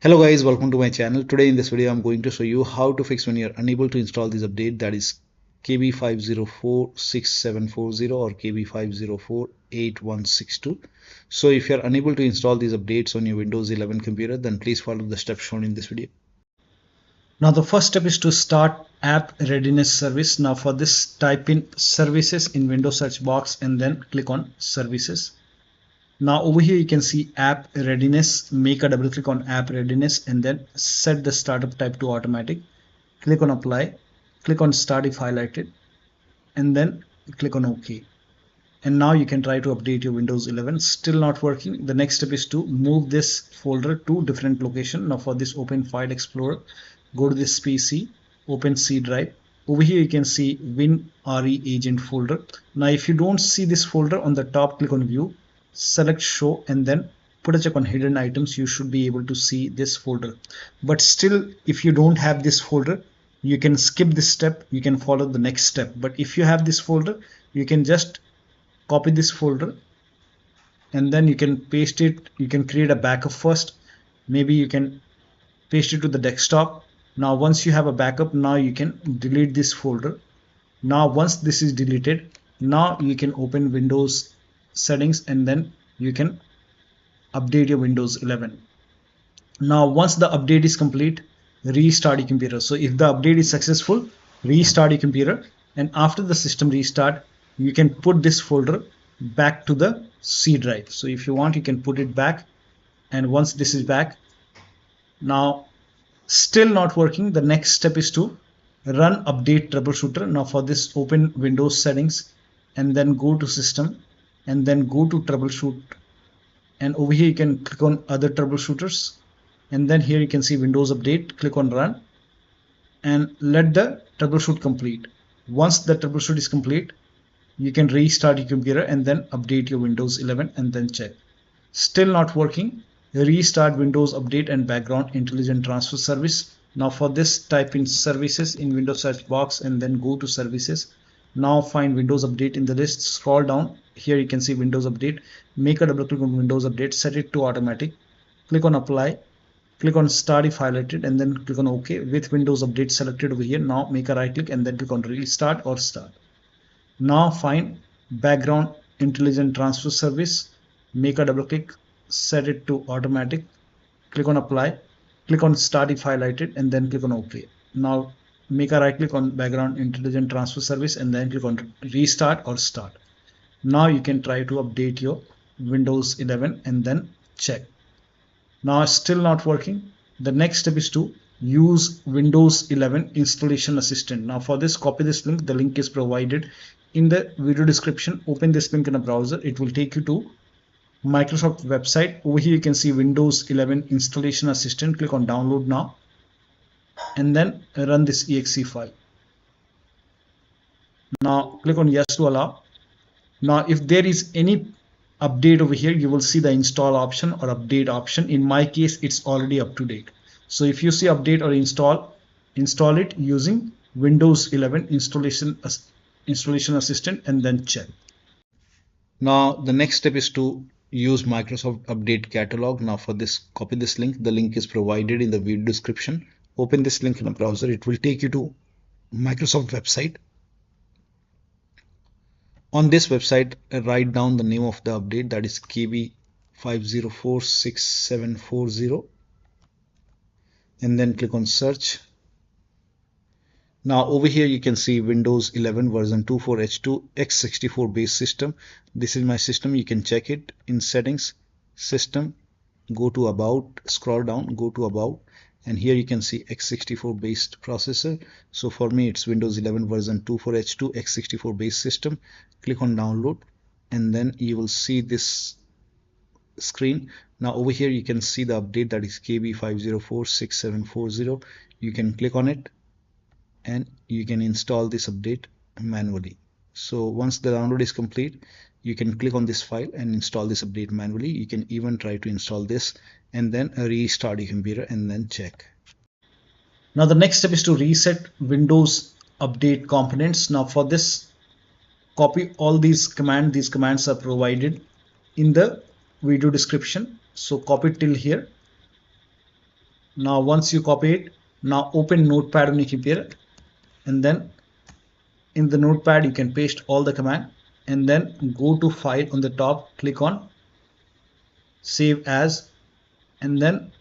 Hello guys, welcome to my channel. Today in this video I'm going to show you how to fix when you're unable to install this update, that is KB5046740 or KB5048162. So if you're unable to install these updates on your Windows 11 computer, then please follow the steps shown in this video. Now the first step is to start app readiness service. Now for this, type in services in Windows search box and then click on services. Now over here you can see app readiness. Make a double click on app readiness and then set the startup type to automatic. Click on apply, click on start if highlighted, and then click on OK. And now you can try to update your Windows 11. Still not working. The next step is to move this folder to different location. Now for this, open File Explorer, go to this PC, open C drive. Over here you can see WinREAgent folder. Now if you don't see this folder on the top, click on view, select show, and then put a check on hidden items. You should be able to see this folder. But still, if you don't have this folder, you can skip this step, you can follow the next step. But if you have this folder, you can just copy this folder and then you can paste it. You can create a backup first. Maybe you can paste it to the desktop. Now once you have a backup, now you can delete this folder. Now once this is deleted, now you can open Windows settings and then you can update your Windows 11. Now once the update is complete, restart your computer. So if the update is successful, restart your computer, and after the system restart, you can put this folder back to the C drive. So if you want, you can put it back, and once this is back, now still not working, the next step is to run update troubleshooter. Now for this, open Windows settings and then go to system and then go to troubleshoot, and over here you can click on other troubleshooters, and then here you can see Windows update. Click on run and let the troubleshoot complete. Once the troubleshoot is complete, you can restart your computer and then update your Windows 11 and then check. Still not working, restart Windows update and background intelligent transfer service. Now for this, type in services in Windows search box and then go to services. Now find Windows update in the list, scroll down, here you can see Windows update. Make a double click on Windows update, set it to automatic, click on apply, click on start if highlighted, and then click on OK. With Windows update selected over here, now make a right click and then click on restart or start. Now find background intelligent transfer service, make a double click, set it to automatic, click on apply, click on start if highlighted, and then click on OK. Now make a right click on background intelligent transfer service and then click on restart or start. Now you can try to update your Windows 11 and then check. Now still not working. The next step is to use Windows 11 installation assistant. Now for this, copy this link. The link is provided in the video description. Open this link in a browser. It will take you to Microsoft website. Over here you can see Windows 11 installation assistant. Click on download now and then run this exe file. Now click on yes to allow. Now if there is any update over here, you will see the install option or update option. In my case, it's already up to date. So if you see update or install it using Windows 11 installation assistant and then check. Now the next step is to use Microsoft Update Catalog. Now for this, copy this link. The link is provided in the video description. Open this link in a browser. It will take you to Microsoft website. On this website, write down the name of the update, that is KB5046740, and then click on search. Now over here you can see Windows 11 version 24H2 x64 base system. This is my system. You can check it in settings, system, go to about, scroll down, go to about, and here you can see x64 based processor. So for me it's Windows 11 version 24H2 x64 base system. Click on download and then you will see this screen. Now over here you can see the update, that is KB5046740. You can click on it and you can install this update manually. So once the download is complete, you can click on this file and install this update manually. You can even try to install this and then restart your computer and then check. Now the next step is to reset Windows update components. Now for this, copy all these commands. These commands are provided in the video description. So copy till here Now once you copy it, now open Notepad on your computer, and then in the Notepad you can paste all the command, and then go to file on the top, click on save as, and then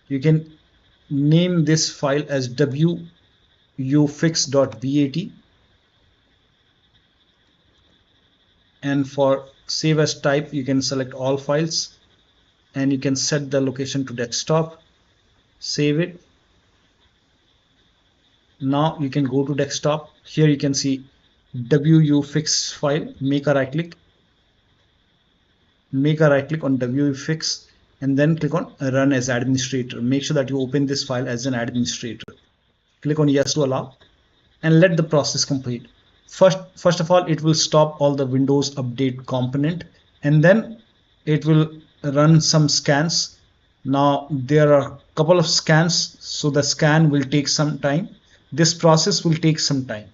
you can name this file as wuauserv.bat, and for save as type you can select all files, and you can set the location to desktop, save it. Now you can go to desktop. Here you can see wuauserv file, make a right click on wuauserv, and then click on run as administrator. Make sure that you open this file as an administrator. Click on yes to allow, and let the process complete. First of all, it will stop all the Windows update component, and then it will run some scans. Now there are a couple of scans, so the scan will take some time. This process will take some time.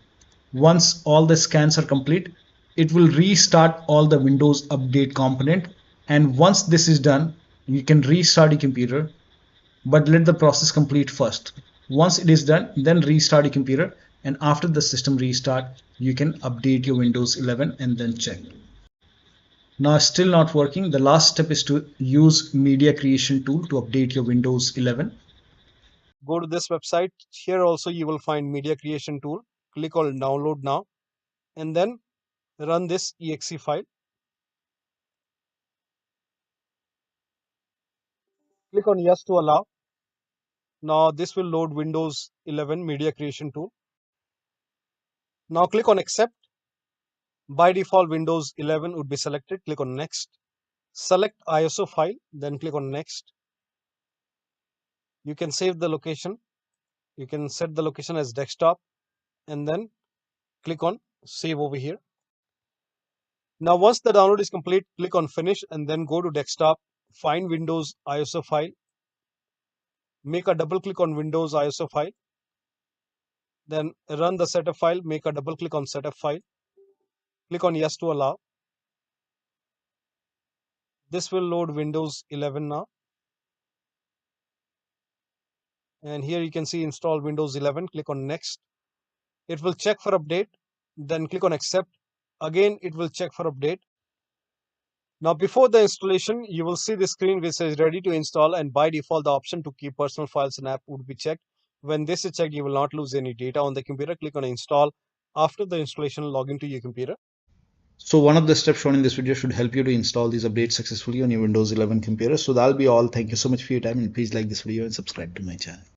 Once all the scans are complete, it will restart all the Windows update component, and once this is done, you can restart your computer, but let the process complete first. Once it is done, then restart your computer, and after the system restart, you can update your Windows 11 and then check. Now still not working. The last step is to use media creation tool to update your Windows 11. Go to this website. Here also you will find media creation tool. Click on download now, and then run this exe file. Click on yes to allow. Now this will load Windows 11 media creation tool. Now click on accept. By default Windows 11 would be selected. Click on next. Select ISO file, then click on next. You can save the location. You can set the location as desktop, and then click on save over here. Now once the download is complete, click on finish, and then go to desktop, find Windows ISO file, make a double click on Windows ISO file, then run the setup file, make a double click on setup file, click on yes to allow. This will load Windows 11 now, and here you can see install Windows 11. Click on next. It will check for update, then click on accept. Again it will check for update. Now before the installation, you will see the screen which says ready to install, and by default the option to keep personal files and app would be checked. When this is checked, you will not lose any data on the computer. Click on install. After the installation, log into your computer. So one of the steps shown in this video should help you to install these updates successfully on your Windows 11 computer. So that'll be all. Thank you so much for your time, and please like this video and subscribe to my channel.